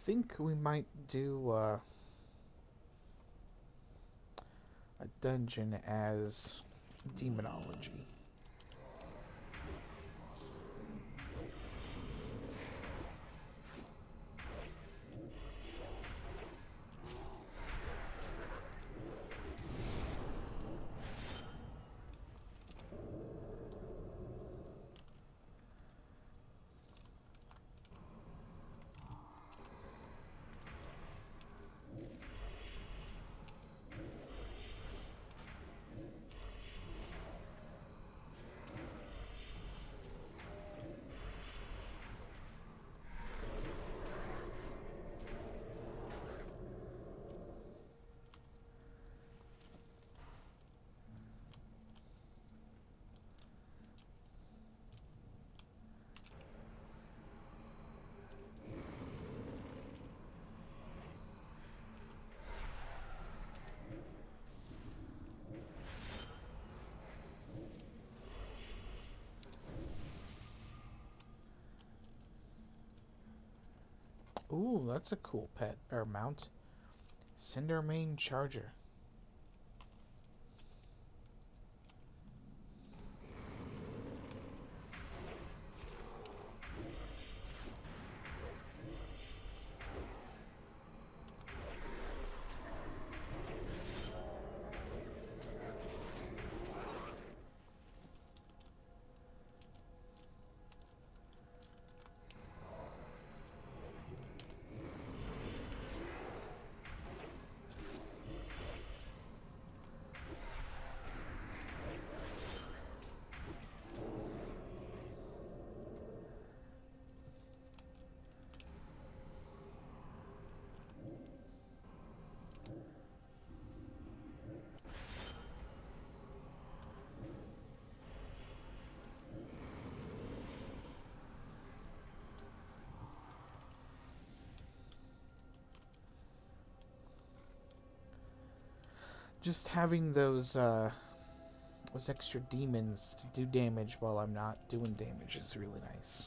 Think we might do a dungeon as demonology. Ooh, that's a cool pet or mount. Cindermane Charger. just having those extra demons to do damage while I'm not doing damage is really nice.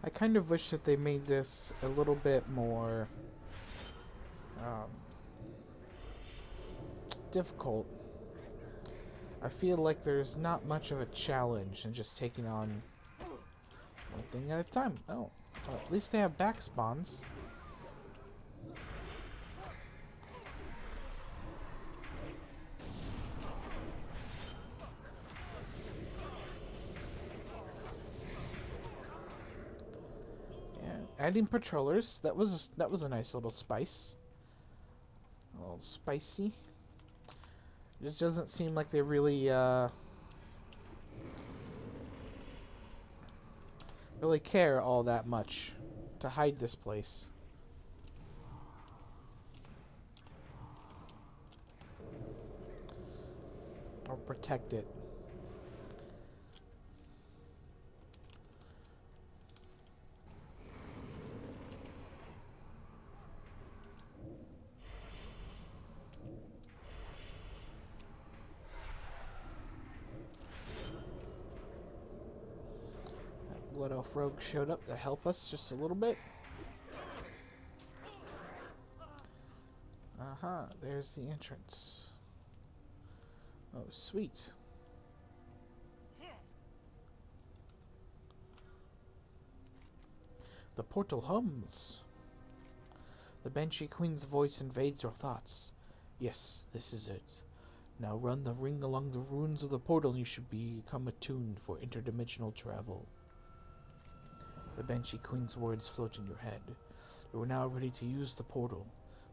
I kind of wish that they made this a little bit more difficult. I feel like there's not much of a challenge in just taking on one thing at a time. Oh, well, at least they have back spawns. Adding patrollers, that was a nice little spice. A little spicy. It just doesn't seem like they really really care all that much to hide this place. Or protect it. Blood Elf Rogue showed up to help us just a little bit. There's the entrance. Oh, sweet. The portal hums. The Banshee Queen's voice invades your thoughts. Yes, this is it. Now run the ring along the ruins of the portal and you should become attuned for interdimensional travel. The Banshee Queen's words float in your head. You are now ready to use the portal.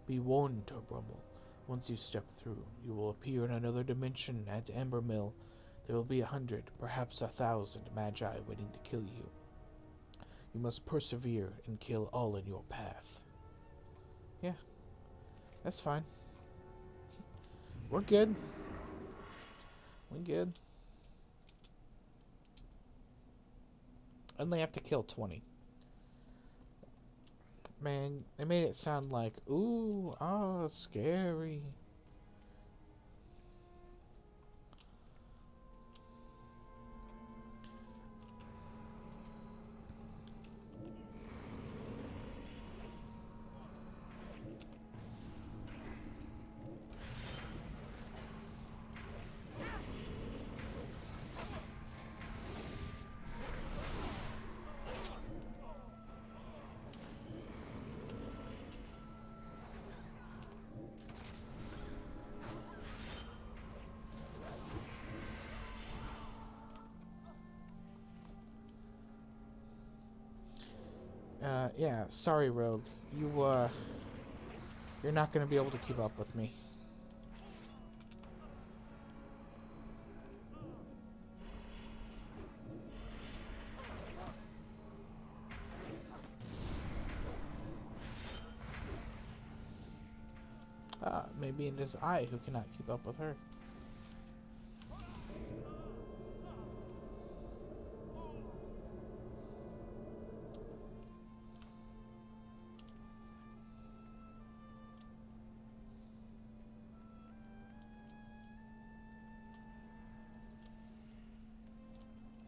Be warned, Turbrumble. Once you step through, you will appear in another dimension at Ambermill. There will be 100, perhaps 1,000 magi waiting to kill you. You must persevere and kill all in your path. Yeah, that's fine. We're good. We good. Only have to kill 20. Man, they made it sound like, ooh, scary. Yeah, sorry, Rogue. You're not gonna be able to keep up with me. Maybe it is I who cannot keep up with her.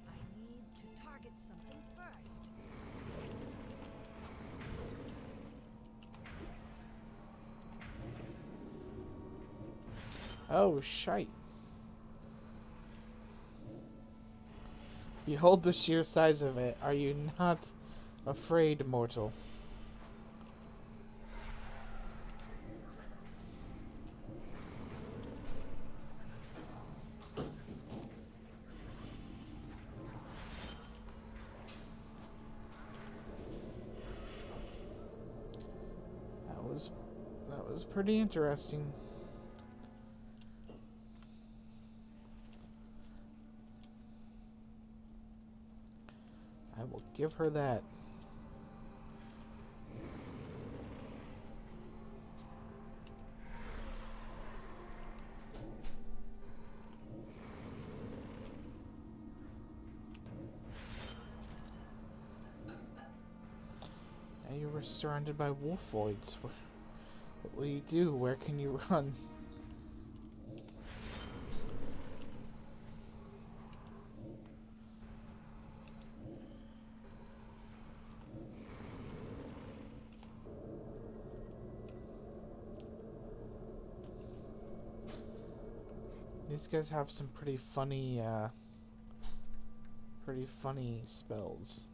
I need to target something first. Oh, shite. Behold the sheer size of it. Are you not afraid, mortal? That was pretty interesting. I will give her that. Now you were surrounded by wolfoids. What will you do? Where can you run? These guys have some pretty funny spells.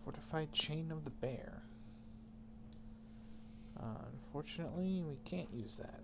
Fortified Chain of the Bear. Unfortunately, we can't use that.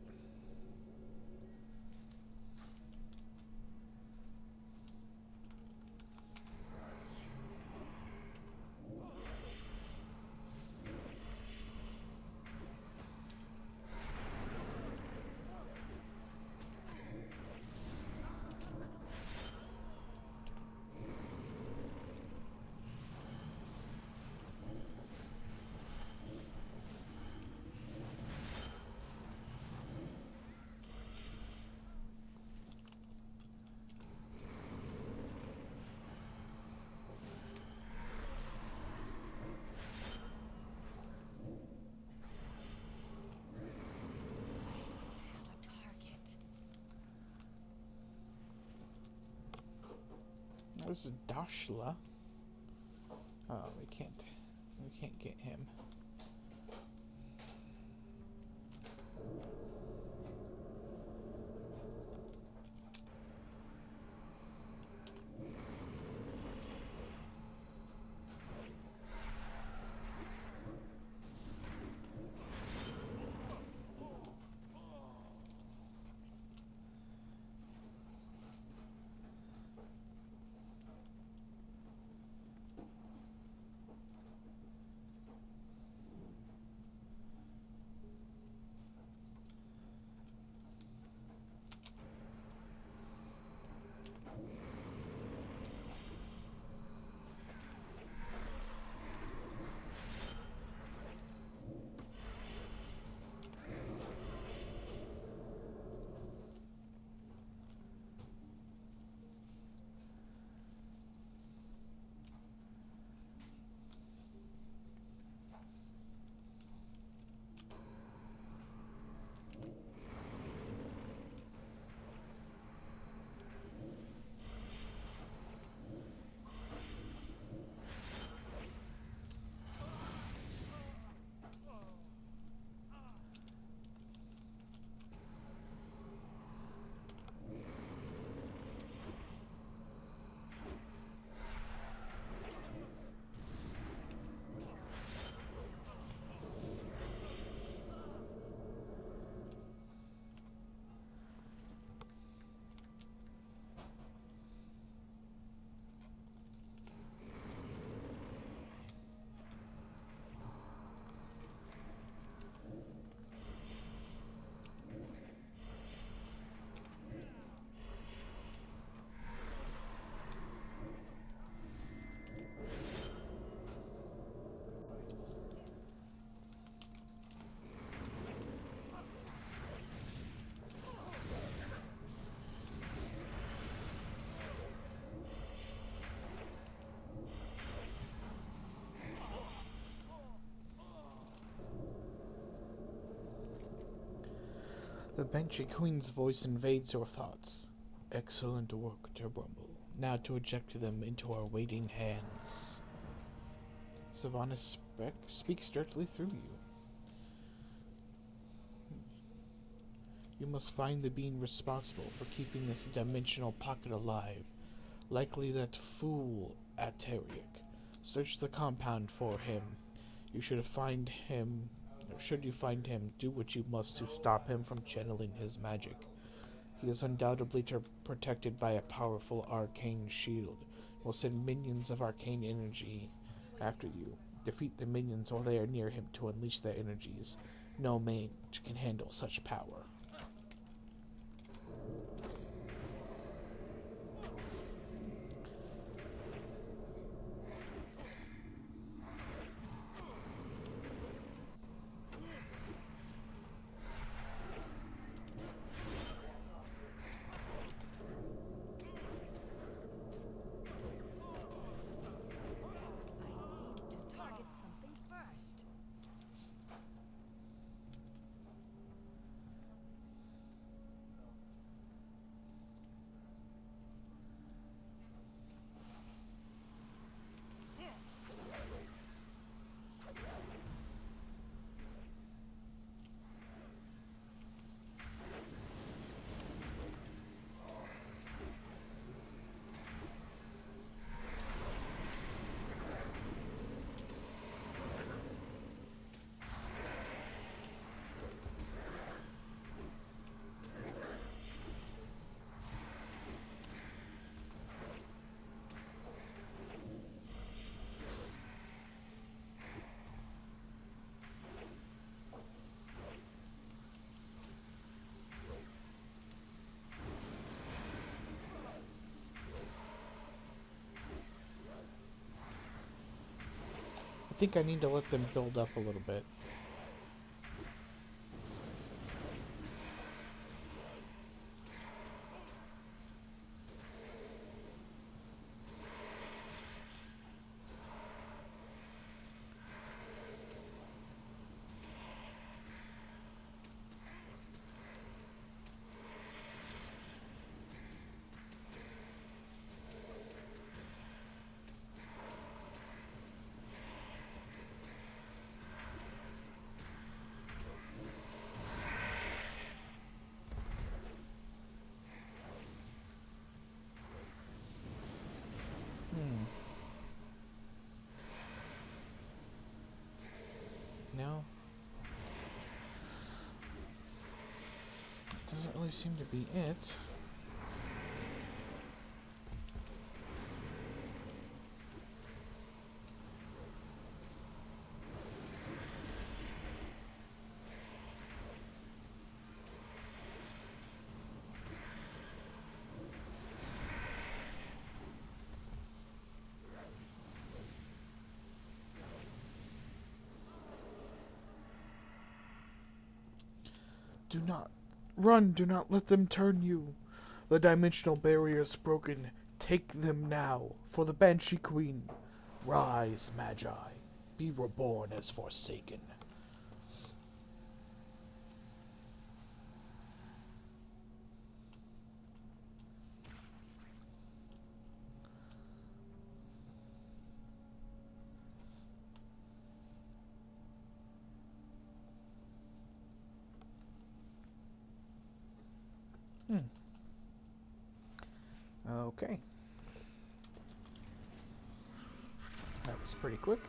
A target. There's a Dashla. Oh, we can't get him. The Banshee Queen's voice invades your thoughts. Excellent work, Turbrumble. Now to eject them into our waiting hands. Sylvanas speaks directly through you. You must find the being responsible for keeping this dimensional pocket alive. Likely that fool Ateric. Search the compound for him. Should you find him, do what you must to stop him from channeling his magic. He is undoubtedly protected by a powerful arcane shield. Will send minions of arcane energy after you. Defeat the minions while they are near him to unleash their energies. No mage can handle such power. To target something first. I think I need to let them build up a little bit. No. Doesn't really seem to be it. Do not run, do not let them turn you. The dimensional barrier is broken. Take them now, for the Banshee Queen. Rise, Magi. Be reborn as Forsaken. Okay. That was pretty quick.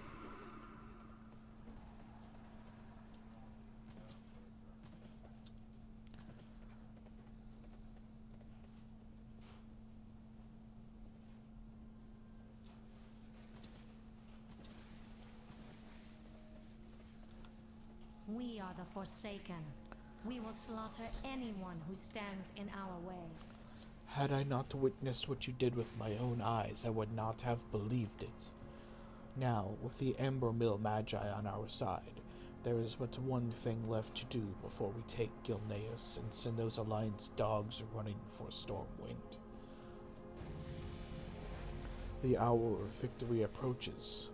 We are the Forsaken. We will slaughter anyone who stands in our way. Had I not witnessed what you did with my own eyes, I would not have believed it. Now, with the Amber Mill Magi on our side, there is but one thing left to do before we take Gilneas and send those Alliance dogs running for Stormwind. The hour of victory approaches.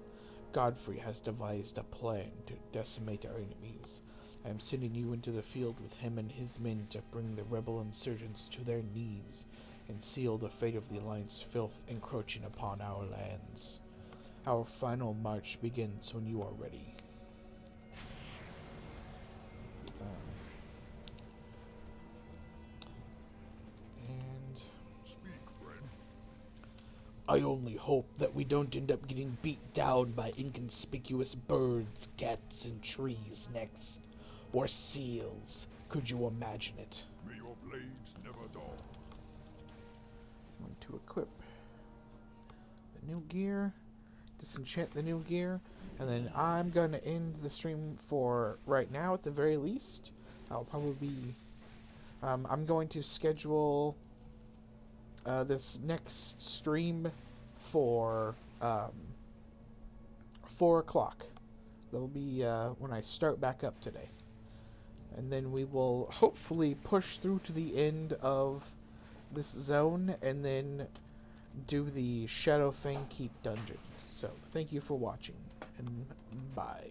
Godfrey has devised a plan to decimate our enemies, I am sending you into the field with him and his men to bring the rebel insurgents to their knees and seal the fate of the Alliance filth encroaching upon our lands. Our final march begins when you are ready. And Speak, friend. I only hope that we don't end up getting beat down by inconspicuous birds, cats, and trees next. Or seals. Could you imagine it? May your blades never dull. I'm going to equip the new gear, disenchant the new gear, and then I'm going to end the stream for right now at the very least. I'll probably be... I'm going to schedule this next stream for 4 o'clock. That'll be when I start back up today. And then we will hopefully push through to the end of this zone and then do the Shadowfang Keep dungeon. So, thank you for watching, and bye.